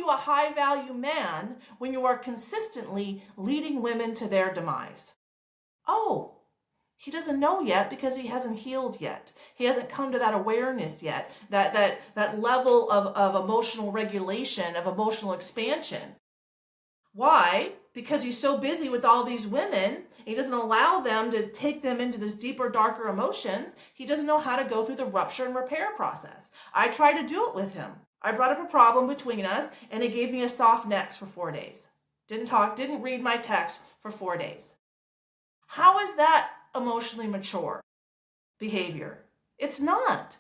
you a high-value man when you are consistently leading women to their demise? Oh, he doesn't know yet because he hasn't healed yet. He hasn't come to that awareness yet, that level of emotional regulation, of emotional expansion. Why? Because he's so busy with all these women, he doesn't allow them to take them into this deeper, darker emotions. He doesn't know how to go through the rupture and repair process. I tried to do it with him. I brought up a problem between us, and he gave me a soft next for 4 days. Didn't talk, didn't read my text for 4 days. How is that emotionally mature behavior? It's not.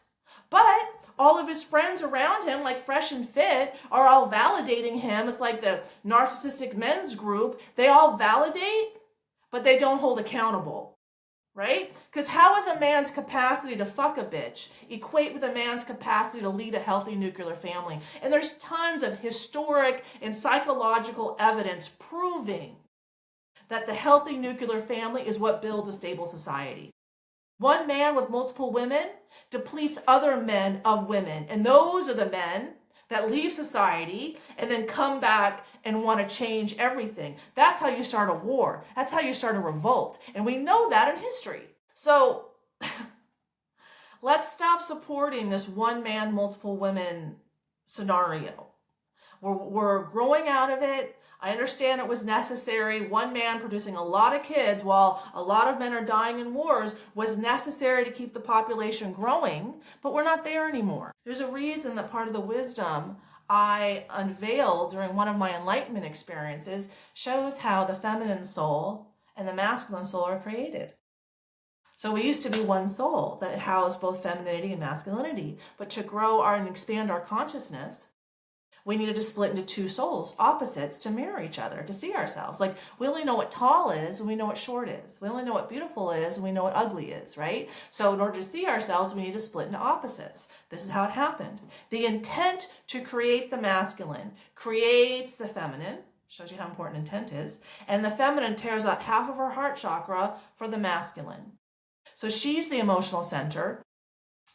But all of his friends around him, like Fresh and Fit, are all validating him. It's like the narcissistic men's group. They all validate, but they don't hold accountable, right? Because how is a man's capacity to fuck a bitch equate with a man's capacity to lead a healthy nuclear family? And there's tons of historic and psychological evidence proving that the healthy nuclear family is what builds a stable society. One man with multiple women depletes other men of women. And those are the men that leave society and then come back and want to change everything. That's how you start a war. That's how you start a revolt. And we know that in history. So let's stop supporting this one man, multiple women scenario. We're growing out of it. I understand it was necessary. One man producing a lot of kids while a lot of men are dying in wars was necessary to keep the population growing, but we're not there anymore. There's a reason that part of the wisdom I unveiled during one of my enlightenment experiences shows how the feminine soul and the masculine soul are created. So we used to be one soul that housed both femininity and masculinity, but to grow and expand our consciousness, we needed to split into two souls, opposites, to mirror each other, to see ourselves. Like, we only know what tall is when we know what short is. We only know what beautiful is when we know what ugly is, right? So in order to see ourselves, we need to split into opposites. This is how it happened. The intent to create the masculine creates the feminine, shows you how important intent is, and the feminine tears out half of her heart chakra for the masculine. So she's the emotional center,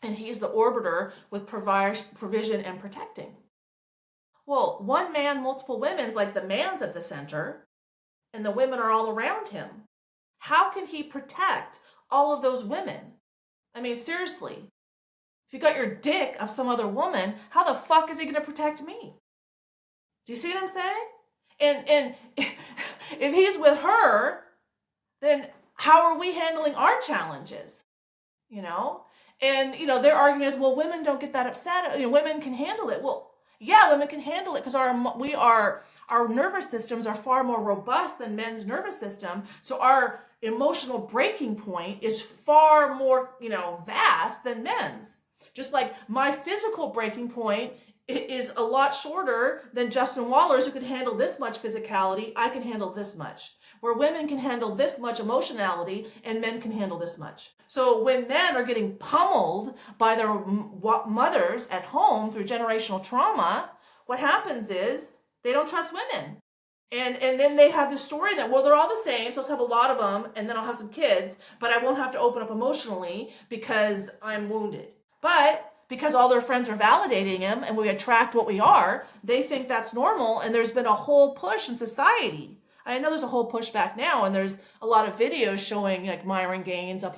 and he's the orbiter with provision and protecting. Well, one man, multiple women is like the man's at the center and the women are all around him. How can he protect all of those women? I mean, seriously, if you got your dick of some other woman, how the fuck is he going to protect me? Do you see what I'm saying? And if he's with her, then how are we handling our challenges? You know? And, their argument is, well, women don't get that upset. Women can handle it. Well, yeah, women can handle it because our nervous systems are far more robust than men's nervous system. So our emotional breaking point is far more, vast than men's. Just like my physical breaking point is a lot shorter than Justin Waller's, who could handle this much physicality. I can handle this much. Where women can handle this much emotionality and men can handle this much. So when men are getting pummeled by their mothers at home through generational trauma, what happens is they don't trust women. And then they have this story that, well, they're all the same, so I'll have a lot of them, and then I'll have some kids, but I won't have to open up emotionally because I'm wounded. But because all their friends are validating him and we attract what we are, they think that's normal, and there's been a whole push in society. I know there's a whole pushback now, and there's a lot of videos showing like Myron Gaines of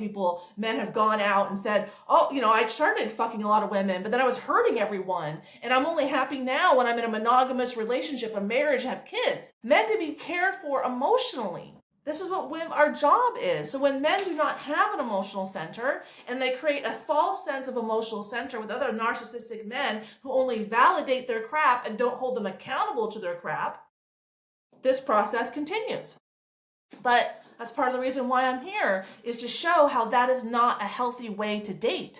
men have gone out and said, oh, I started fucking a lot of women, but then I was hurting everyone. And I'm only happy now when I'm in a monogamous relationship, a marriage, have kids. Men to be cared for emotionally. This is what our job is. So when men do not have an emotional center and they create a false sense of emotional center with other narcissistic men who only validate their crap and don't hold them accountable to their crap, this process continues. But that's part of the reason why I'm here, is to show how that is not a healthy way to date.